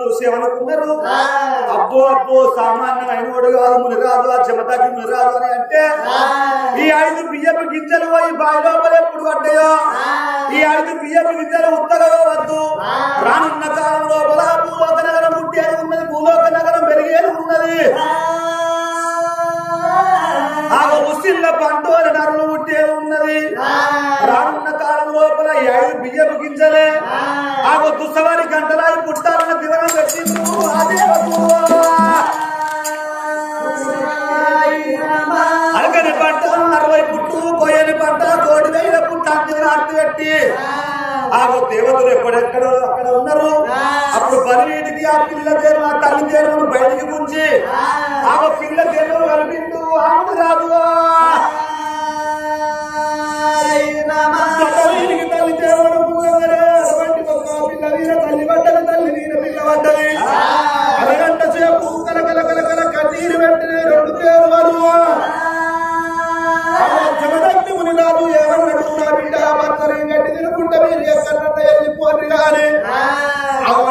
చూసేమనుకున్నారు. అబ్బో అబ్బో సామాన్యమైనోడు కాదు, మునిరాదు, ఆ చెమటకి మునిరాదు అని అంటే ఈ 5 బియ్యపు గింజలు పోయి బావి లోపల ఎప్పుడు పడ్డాయో ఈ 5 బియ్యపు గింజలు ఉత్తగా వద్దు. రానున్న కాలం లోపల భూలోక నగరం పుట్టేది ఉన్నది, భూలోక నగరం పెరిగేది ఉన్నది. ఆ ముస్లింల పంట నరులు పుట్టేది ఉన్నది. రానున్న కాలం లోపల ఈ 5 బియ్యపు గింజలే ఆ దుసవారి గంటలాగి పుట్టాలన్న దివనం పెట్టింది. అరగని పంట 60 పుట్టు, కొయ్యని పంట 1,000 పుట్టు అంతి పెట్టి ఆ దేవతలు ఎక్కడెక్కడో అక్కడ ఉన్నారు. అప్పుడు బలివీటికి ఆ పిల్ల దేవ ఆ తల్లి దేవను బయటికి పుంచి ఆ పిల్ల దేవను కలిపిండు. ఆమె రాదు తల్లి దేవను పిల్ల వీర తల్లి పడ్డది, తల్లి వీర పిల్ల పడ్డది. అరగంట సేపు కలకల కలకల కన్నీరు పెట్టిన 2 దేవలు జమదగ్ని ముని రాదు ఏమన్నాడు, నా బిడ్డ భర్తని గట్టి తినుకుంటా మీరు ఎక్కడంటే వెళ్ళిపోతుంది కానీ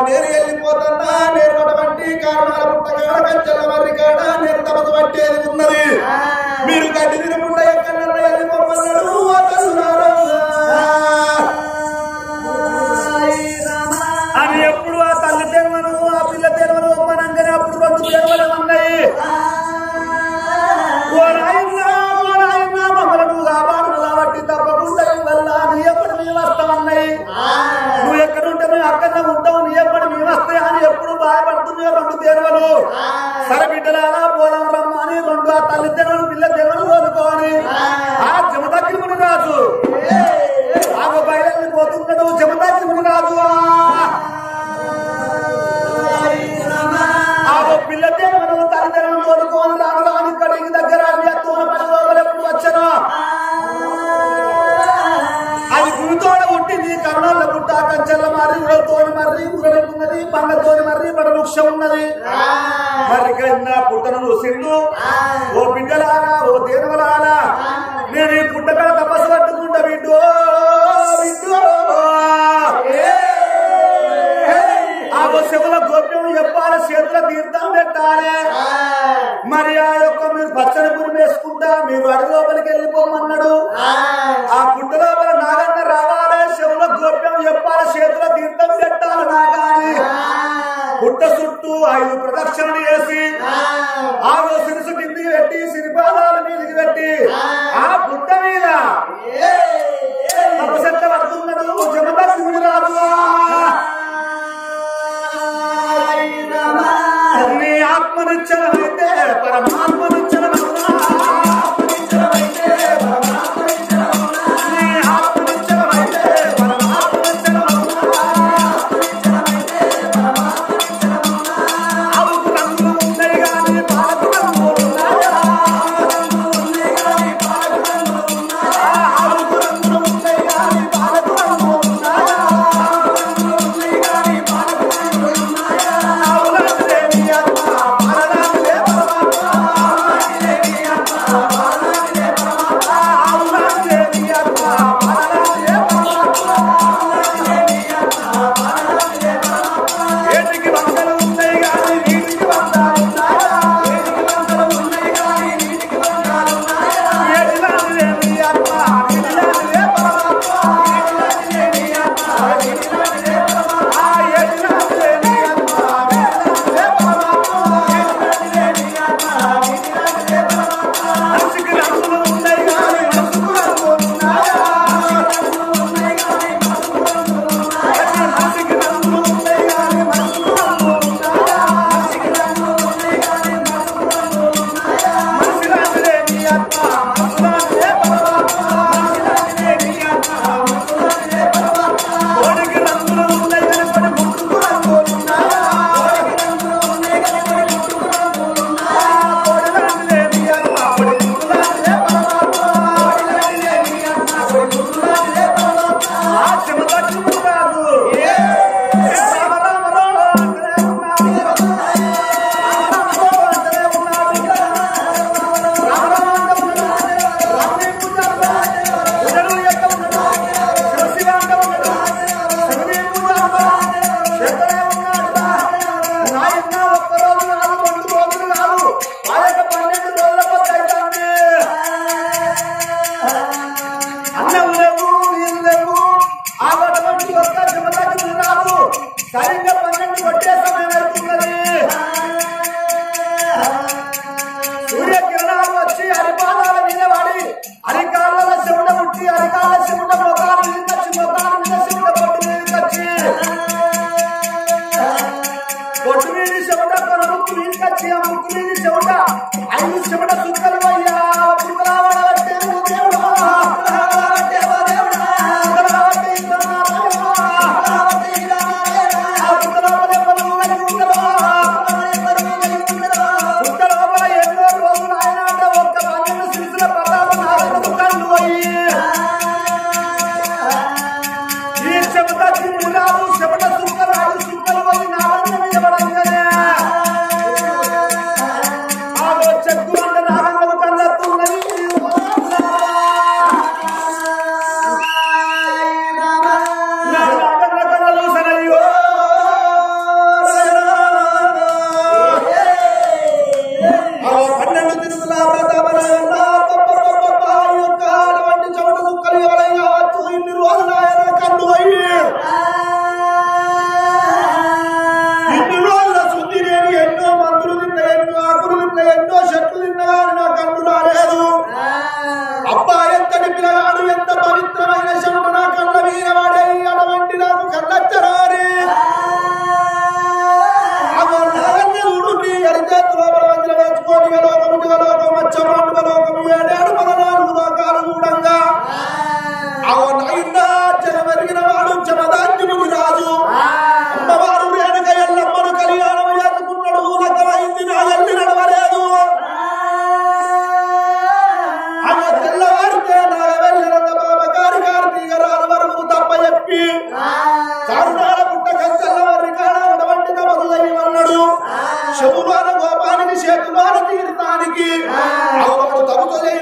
నేను వెళ్ళిపోతున్నా. నేను పడబట్టి కారణాల పుట్టగాడ కంచెల మర్రి కాడ నేను తమత పట్టేది ఉన్నది. మీరు గట్టి తినుకుంటా ఎక్కడన్నా వెళ్ళిపోమన్నాడు. అని ఎప్పుడు ఆ తల్లి తెరవను ఆ పిల్ల తెరవను ఒమ్మనంగానే అప్పుడు 2 తెరవలు ఉన్నాయి. తప్పకుండా వల్ల నీ ఎప్పుడు మేము వస్తామన్నాయి. నువ్వు ఎక్కడుంటే మేము అక్కడనే ఉంటావు, నీ ఎప్పుడు మేము వస్తాయి అని ఎప్పుడు బాధపడుతున్నాయో 2 తెరవలు. సరే బిడ్డలారా పోదాం రమ్మ అని 2 ఆ తల్లి తెరవలు పిల్ల తెరవలు కోరుకోని ఆ జమదగ్ని ముని రాజు ఆమె బయలుపోతున్నాడు. జమదగ్ని ముని రాజు ఆ పిల్ల తెరవలు తల్లి తెరవలు కోరుకోని రాను రాని ఇక్కడికి దగ్గర ఎప్పుడు వచ్చాను అది గురితోడ పుట్టింది. కరుణాల పుట్ట కంచెల మర్రి ఉడలతోని మర్రి ఉరడున్నది, పంగతోని మర్రి వృక్షం ఉన్నది. మరి కింద పుట్టను చూసిండు. ఓ బిడ్డలారా ఓ దేవలారా నేను ఈ పుట్టకడ తపస్సు పట్టుకుంటా బిడ్డో బిడ్డో. ఆ శివుల గోప్యం చెప్పాలి, చేతుల తీర్థం పెట్టాలి. మరి ఆ యొక్క మీరు పచ్చని పురి వేసుకుంటా మీరు అడి లోపలికి వెళ్ళిపోమన్నాడు. ఆ పుట్ట లోపల నాగన్న రావాలి, శివుల గోప్యం చెప్పాలి, చేతుల తీర్థం పెట్టాలి. నాగాని పుట్ట చుట్టూ 5 ప్రదక్షిణలు చేసి ఆ సిరుసు కిందికి పెట్టి సిరిపాదాల మీదకి పెట్టి ఆ పుట్ట మీద తపస్సు పడుతున్నాడు. జమదగ్ని ముని రాజు నీ ఆత్మనిచ్చలమైతే పరమాత్మనిచ్చలమైతే పరమాత్మ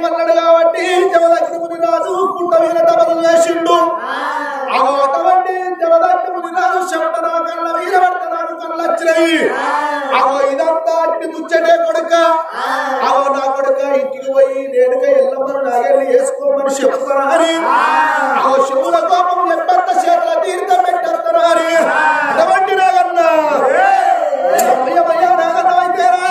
చేయమన్నాడు కాబట్టి జమదగ్ని ముని రాజు కుండ మీద తపలు చేసిండు. అటువంటి జమదగ్ని ముని రాజు శబ్ద నా కళ్ళ వీరవర్త నాకు కళ్ళు వచ్చినాయి. ఇదంతా అట్టి ముచ్చటే కొడుక నా కొడుక ఇంటికి పోయి నేనుగా ఎల్లమ్మను నాగల్ని వేసుకోమని చెప్తారా అని శివుల కోపం ఎప్పంత చేతుల తీర్థం పెట్టేస్తారా అని అటువంటి నాగన్నా నాగన్న అయితేరా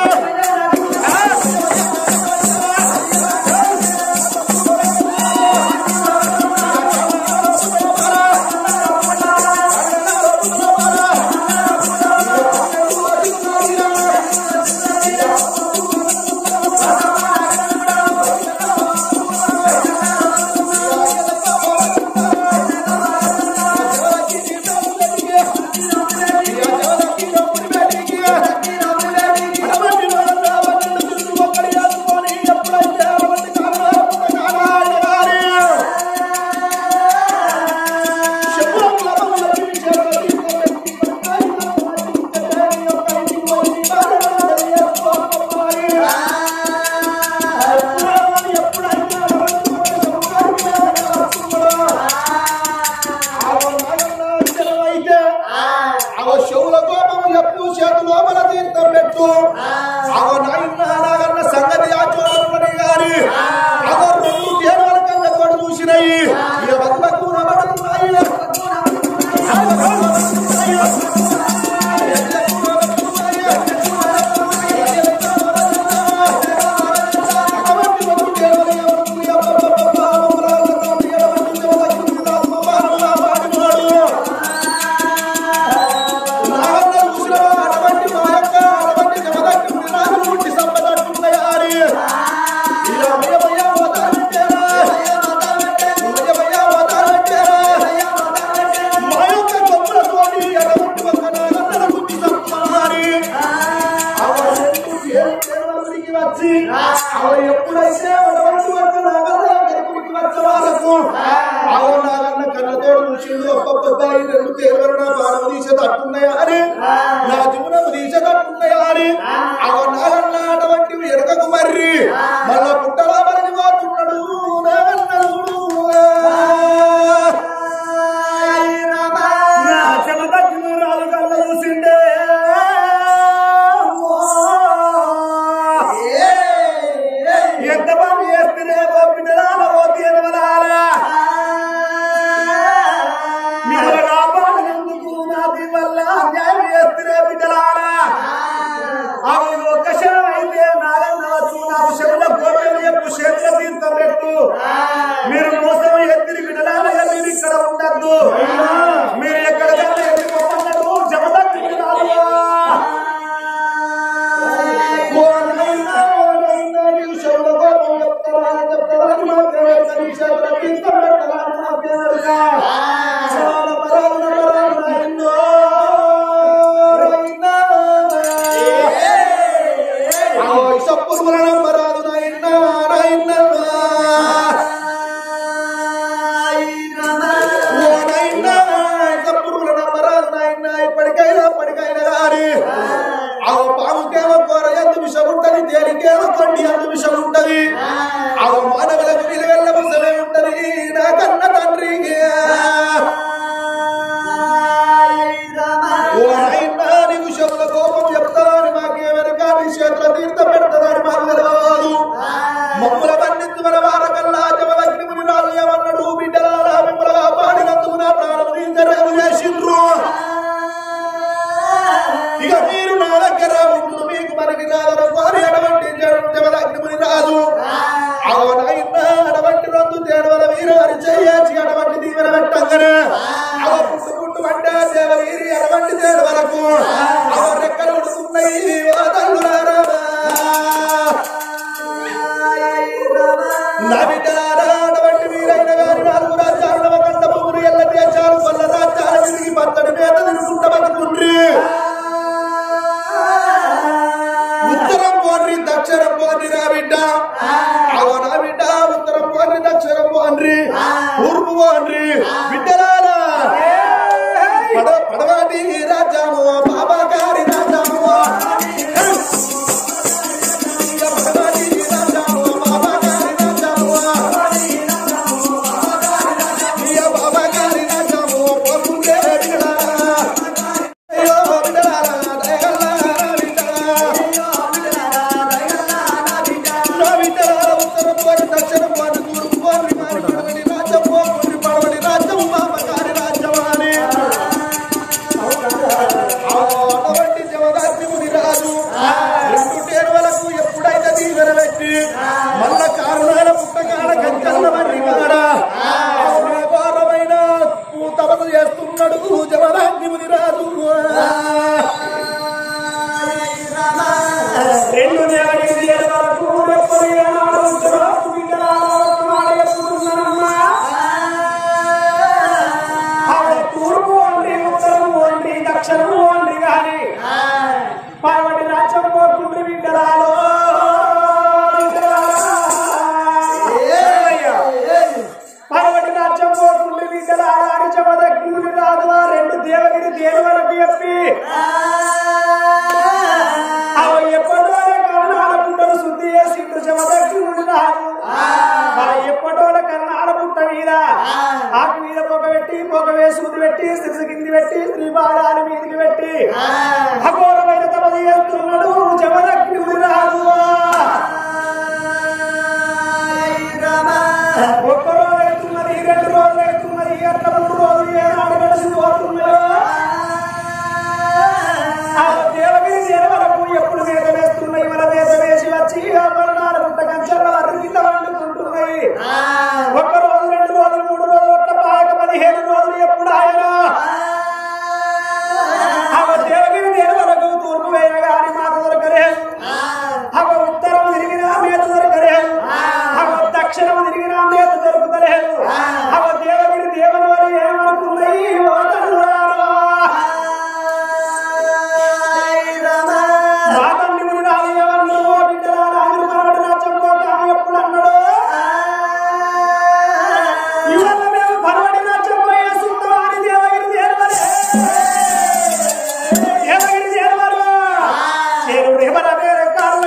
ఎప్పుడైతే కళ్ళతో చూసిండు ఒక్కొక్కసారి రెండు తేరు నా ప్రాణం తీసేటట్టున్నాయా అని నా జీవనం తీసేటట్టున్నాయా అని నాగన్న అటువంటి ఎరకకు మర్రి మళ్ళా పుట్టలా మరిని పోతున్నాడు చూసిండే ఎంతమంది చేస్తేనే పిల్లల పోతే ఎనవలాలా మీరు కాపాడినందుకు నాది వల్ల అన్యాయం చేస్తేనే బిడ్డలాలా అవి ఒక క్షణం అయితే నాగన్నవచ్చు నాకు శివుల గోడలు చెప్పు చేతుల తీర్థం పెట్టు మీరు మోసం ఎత్తిరి బిడ్డలాలగా మీరు ఇక్కడ ఉండద్దు మీరు ఎక్కడికన్నా ఎత్తిపోతున్నారు జమదగ్ని తేలికేమో కొండి అందు విషయం ఉంటది మానవులకు విలువెల్ల ముసలే ఉంటది నా కన్న తండ్రి నీకు శవుల కోపం చెప్తారని మాకేమైనా కానీ చేతుల తీర్థం పెడతారని మాకు తెలియదు మమ్మల పండితు మన వారకల్లా జమదగ్ని ముని రాజు ఏమన్నాడు బిడ్డలారా మిమ్మల్ని కాపాడినందుకు నా ప్రాణం తీర్థం చేసిండ్రు ఇక మీరు నా దగ్గర ఉండు మీకు మనకి రాదు వారి అటువంటి జమదగ్ని ముని రాదు అటువంటి రొందు తేడవల వీరు అని చేయచి అటువంటి దీవెన పెట్టంగానే పుట్టు పుట్టు అంటే దేవవీరి అటువంటి తేడవలకు రెక్కలు ఉడుతున్నాయి నా బిడ్డలారా అటువంటి వీరైన గారి 4 రాజ్యాలు నవకండ భూములు ఎల్ల దేశాలు కొల్ల రాజ్యాలు తిరిగి పత్తడి మీద తిరుగుంట బతుకుండ్రి ఉత్తరం పోన్రి దక్షిణం పోన్రి నా బిడ్డ నా బిడ్డ ఉత్తరం పోన్రి దక్షిణం పోన్రి తూర్పు పోన్రి బిడ్డలారా పడవాటి రాజ్యము బాబా గారి రాజ్యము పడవాటి రాజ్యము బాబా గారి రాజ్యము మీద ఆకు మీద పొగ పెట్టి పొగ వేసుకుని పెట్టి శిరస కింది పెట్టి శ్రీపాదాల మీదికి పెట్టి అఘోరమైన తపది చేస్తున్నాడు జమదగ్ని రాదు. ఒక్క రోజు అవుతున్నది, 2 రోజులు అవుతున్నది, అట్లా 3 రోజులు ఏనాడు గడిచిపోతున్నాడు. దేవగిరి చేర వరకు ఎప్పుడు మీద వేస్తున్నాయి, మన దేశ వేసి వచ్చి మరణాలు పుట్ట కంచెల కింద వండుకుంటున్నాయి. 1 రోజు 2 రోజులు 3 రోజులు అట్లా పాక 15 రోజులు ఎప్పుడు ఆయన దేవగిరి చేర వరకు తూర్పు వేయ గాని మాత దొరకలేదు, ఉత్తరం తిరిగినా మేత దొరకలేదు, దక్షిణం తిరిగినా మేత దొరుకుతలేదు. దేవగిరి దేవుని వారు ఏమనుకున్నాయి ఎప్పుడు అన్నాడు ఇవాళ మేము పరవడి రాజ్యం పోయే సుందరవాణి దేవగిరి దేవరే దేవగిరి దేవరు చేరు రేవర వేరే కాళ్ళ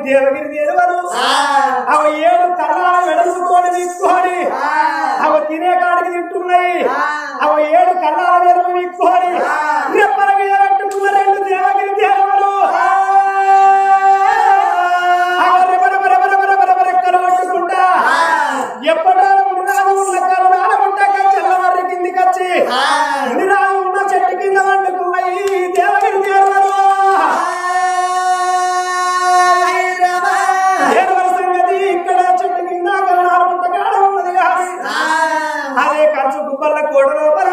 దేవగిరి దేవరు అవి 7 కర్ణాలు వెడుచుకొని తీసుకొని అవి తినే కాడికి తింటున్నాయి. అవి 7 కర్ణాల వెలుగు తీసుకొని రెప్పల మీద పెట్టుకున్న 2 దేవగిరి దేవరు రెక్కలు పట్టుకుంటా ఎప్పటాలు మునిరాజు ఉన్న కరుణాల గుంట చల్లవర్రి కిందికి వచ్చి మునిరాజు ఉన్న చెట్టు కింద వండుకున్నాయి దేవగిరి దేవరు. ఇక్కడ చెట్టు కింద కరుణాల గుంట కాడ ఉన్నది కానీ అదే కంచు గుబ్బల కోట లోపల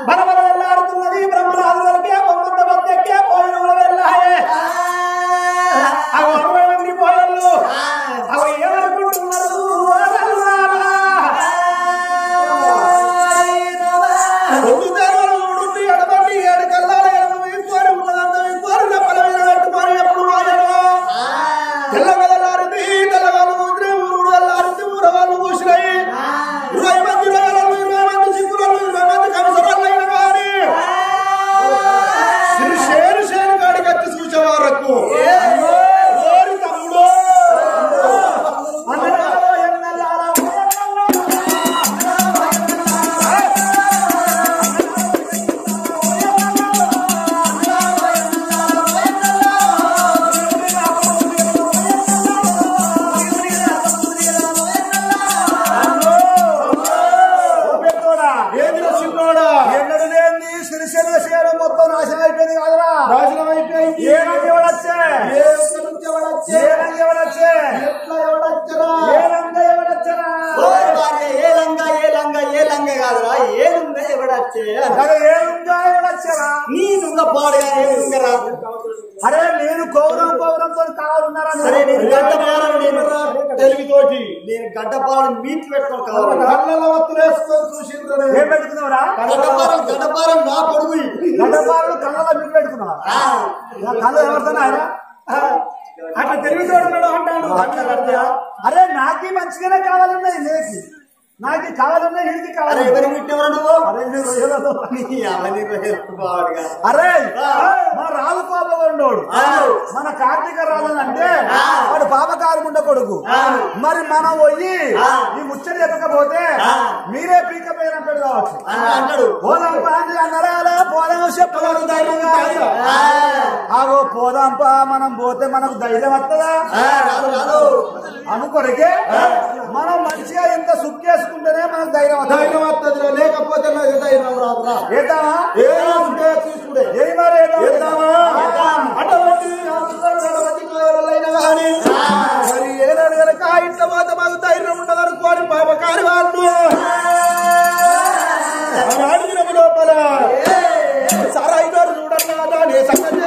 బలబల వెళ్ళాడుతున్నది. బ్రహ్మరాజు వరకే బొమ్మంత బద్దెక్కే పోయిన వెళ్ళాయే అవి 60 మంది పోయళ్ళు అవి ఏమనుకుంటున్నారు దేవరు వచ్చారా నీ దుంగ పాడుగా ఏమిరా అరే నేను కౌరంతో కావాలన్నారా సరే నేను గడ్డపారం తెలివితోటి నేను గడ్డపారం మీట్ పెట్టుకోవాలి కావాలి కళ్ళ వత్తులు వేసుకొని చూసిండ్రు ఏం పెట్టుకున్నావురా గడ్డపారం నా పొడుగు గడ్డపారం కళ్ళలో మీరు పెట్టుకున్నావా కళ్ళు ఎవరితోనా ఆయన అట్లా తెలివితోడున్నాడు అంటాడు అరే నాకే మంచిగానే కావాలన్నాయి లేకి నాకి కావాలన్నా వీడికి కావాలి ఎవరు ముట్టేవారు నువ్వు అరే నేను రొయ్యలతో అరే మన రాజు పాపగొండోడు మన కార్తీక రాజు అంటే వాడు పాపకారముండ కొడుకు మరి మనం పోయి ఈ ముచ్చట చెప్పకపోతే మీరే పీకపోయినట్టు కావచ్చు అంటాడు పోదాం అన్నారా పోదాం చెప్పగలరు ధైర్యంగా ఆగో పోదాంపా మనం పోతే మనకు ధైర్యం వస్తుందా అనుకొరికే మనం మంచిగా ఇంత సుక్కేసుకుంటేనే మనకు ధైర్యం వస్తుంది లేకపోతే ధైర్యం రాదురా ఏద్దామా ఉంటే తీసుకుడే అటువంటి కానీ మరి ఏడాది కనుక ఇంట్లో పోతే మాకు ధైర్యం ఉండదు అనుకోని పాపకారి వాళ్ళు అడిగిన లోపల సారాయి గారు చూడండి సంగతి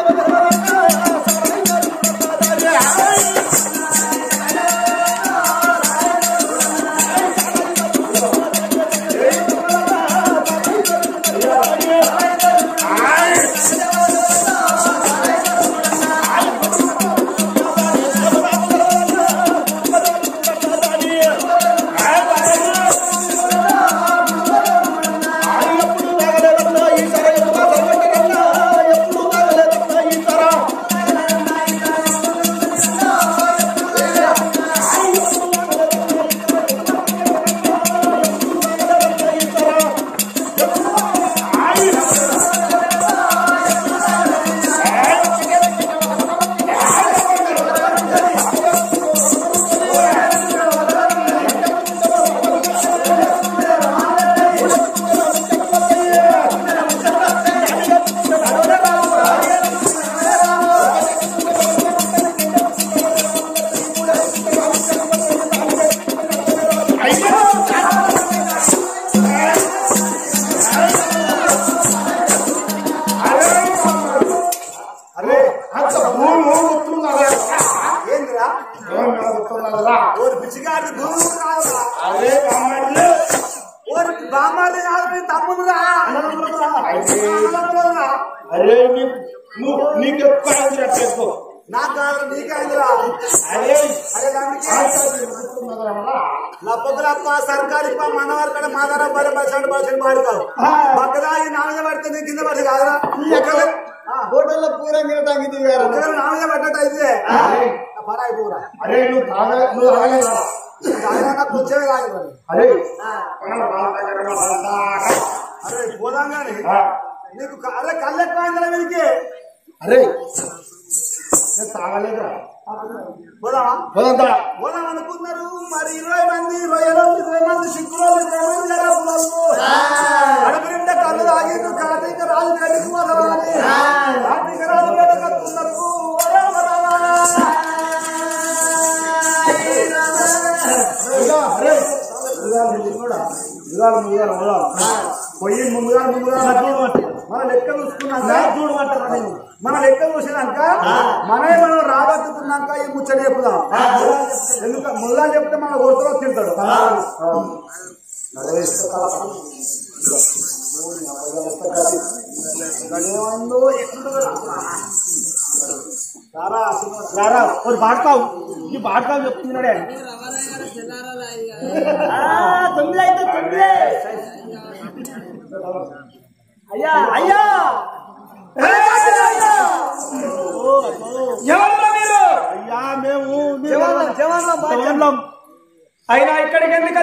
అరే నీకు చెప్పేసుకో నాకు కాదు నీకైందిరా అరే అరే నా పొద్దులప్ప సర్కారు మనవారి కడ మాదార బస్సు మారుతావు పక్కదా ఈ నాలుగ పడుతుంది కింద పడి కాదురా హోటల్లో పూర తినటానికి దిగారు నాలుగ పడ్డట్టు అయితే పరాయి పూరా అరే నువ్వు వచ్చేవి కాదు అరే అరే పోదాం కానీ నీకు అరే కళ్ళు ఎక్కువ వీరికి అరే తాగలేదురా పోదామా పోదా పోదాం అనుకున్నారు మరి 20 మంది 20 మంది సిక్కులు అడగంట కళ్ళు తాగిండు కార్తీక రాజు వేడికి పోదామని కార్తీక రాజు వేడకత్తున్నారు పొయ్యి ముందుగా మన లెక్క చూసుకున్నాక మన లెక్క చూసినాక మనమే మనం రాబట్టుకున్నాక ఈ ముచ్చట చెప్పుదాం ఎందుకంటే ముందుగా చెప్తే మన గుర్తులో తింటాడు బాడకావు ఈ బాడకావు చెప్తున్నాడే తొమ్మిది అయితే 9 అయ్యా అయ్యా అయ్యా మేము జవాన్లం అయినా ఇక్కడికి ఎందుకు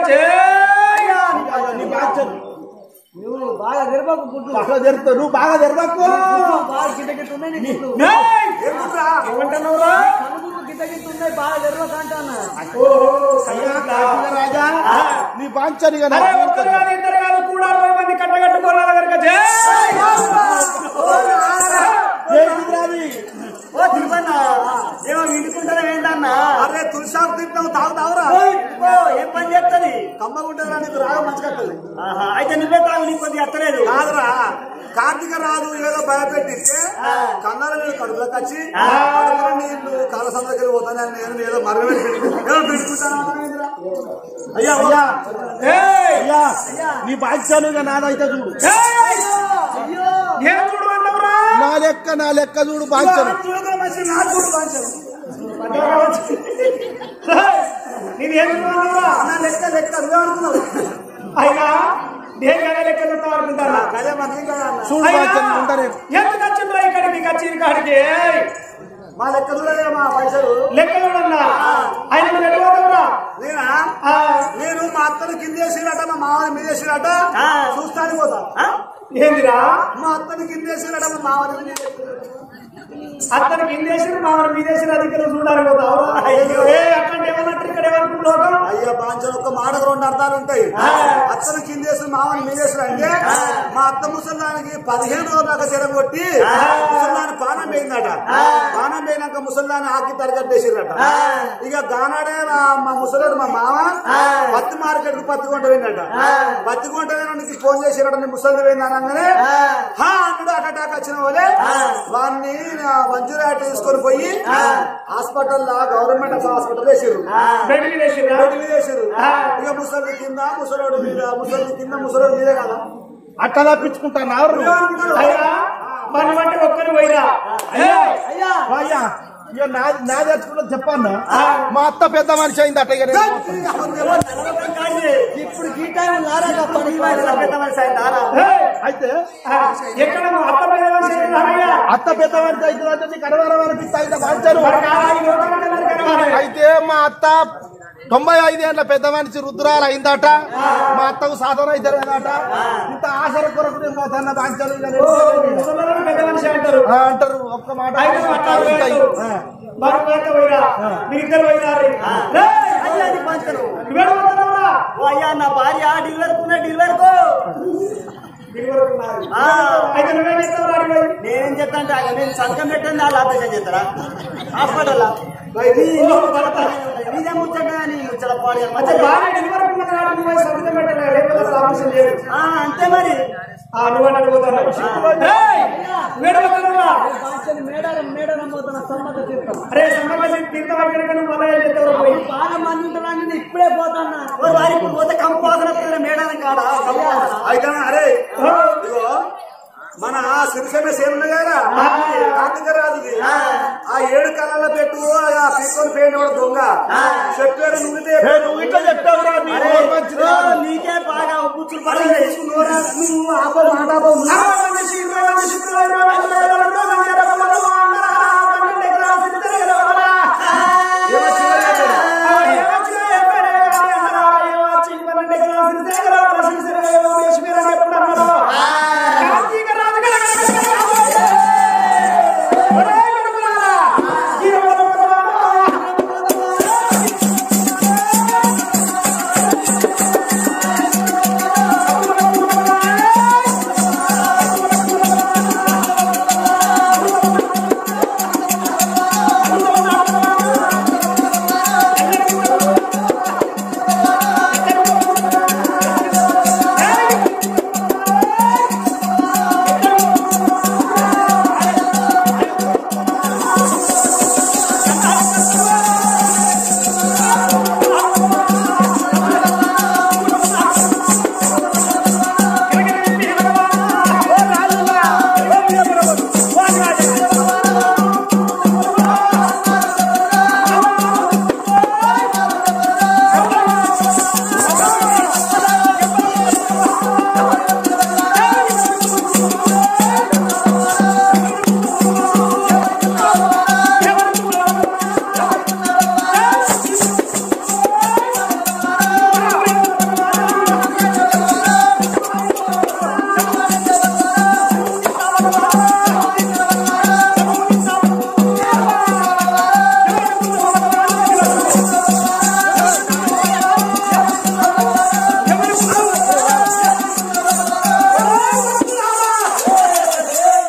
నువ్వు బాగా జరపకు గుడ్లు బాగా జరుగుతావు నువ్వు బాగా జరపకు బాగా గిట్టగిట్టు ఏమంటున్నావురా గిట్టగిట్టు ఉన్నాయి బాగా జరపక అంటాను రాజా నీ బాంచని ఇద్దరు కూడా 20 మంది కట్టగట్టుకోవాలి ఏమో విడుకుంటారా ఏంటన్నా అరే తులసాకు తింటావు తాగుతావురా ఏం పని చేస్తుంది కమ్మగుంటుందా నీకు రాగా మంచిగా అయితే నువ్వే తాగు నీకు కొద్దిగా ఎత్తలేదు కాదురా కార్తీక రాదు ఏదో భయపెట్టిస్తే కన్నాల నీళ్ళు కడుపులోకి వచ్చి నీళ్లు కాల సందరికి పోతానని నేను ఏదో మరగ పెట్టుకుంటాను. అయ్యా అయ్యా అయ్యా నీ బాధ్యతగా నాదైతే చూడు ఏం చూడు అన్నవరా నా లెక్క చూడు బాధ్యత నా చూడు బాధ్యత నేనేం చూడవా నా లెక్క నువ్వే అనుకున్నావు. అయినా దేనికైనా లెక్క చూస్తావు అనుకుంటారా? అదే మరి చూడు బాధ్యత ఉంటారే ఎందుకు వచ్చిందో ఇక్కడ మీకు వచ్చిన కాడికి మా లెక్క చూడలే మా పైసలు లెక్క చూడన్నా ఆయన వెళ్ళిపోతావురా. నేనా నేను మా అత్తను కిందేసిరట మా మామని మీదేసిరట చూస్తాను పోతా. ఏందిరా మా అత్తను కిందేసిరట మా మామని అత్తను కిందేసిరు మామని మీదేసిరు అది ఇక్కడ చూడాలి పోతావు. అక్కడ ఏమన్నట్టు ఇక్కడ ఏమనుకుంటు లోకం అయ్యా బాంచలు ఒక్క మాట 2 అర్థాలు ఉంటాయి. అత్తను కిందేసి మామని మీదేసిరు అంటే మా అత్త ముసల్లానికి 15 రోజుల దాకా జరం కొట్టి ముసల్లాని పానం పోయిందట. పానం పోయినాక ముసల్లాని ఆకి తరగట్టేసిరట. ఇక గానాడే మా ముసలాడు మా మామ పత్తి మార్కెట్ కు పత్తి కొంట పోయిందట. పత్తి కొంట పోయినానికి ఫోన్ చేసిరట నీ ముసలి పోయింది అనగానే అన్నాడు అటాక్ వచ్చిన వాళ్ళే వాడిని మంజూరాట తీసుకొని పోయి హాస్పిటల్ గవర్నమెంట్ హాస్పిటల్ వేసిరు. ఇక ముసలి కింద ముసలోడు మీద ముసలి కింద ముసలోడు మీదే కదా అట్లా తప్పించుకుంటాను మన బట్టి ఒక్కరు పోయిరా. అయ్యా ఇక నా తెచ్చుకుంటా చెప్పన్నా మా అత్త పెద్ద మనిషి అయింది అట్ట ఇప్పుడు ఈ టైం పెద్ద మనిషి అయిందా? అయితే ఎక్కడ అత్త పెద్ద మనిషి అత్త పెద్ద మనిషి అవుతుందంటే నీకు అరవరం అనిపిస్తా బాధ్యత. అయితే మా అత్త 95 ఏళ్ళ పెద్ద మనిషి రుద్రాలు అయిందట. మా అత్తకు సాధన అయితే ఇంత ఆశల కొరకు నేను పోతాన్న బాధ్యతలు పెద్ద మనిషి అంటారు అంటారు. ఒక్క మాట మీరిద్దరు అయ్యా నా భార్య నేనేం చెప్తా అంటే నేను సంతకం పెట్టండి వాళ్ళు ఆపరేషన్ చేస్తారా హాస్పిటల్ ఇదే ముచ్చట ముచ్చట పాడు అంతే మరి బాగా మంది ఉంటారని ఇప్పుడే పోతాన్నా వారికి పోతే కంపోజర్ మేడారం కాడ అయితే అరే మన సిరిసెమ్మ సేవలు కదా కార్తీక రాజుకి ఆ 7 కళల పెట్టు పీకొని పేరు దొంగ చెప్పారు నువ్వు ఇట్లా చెప్పావురా నీకే బాగా నువ్వు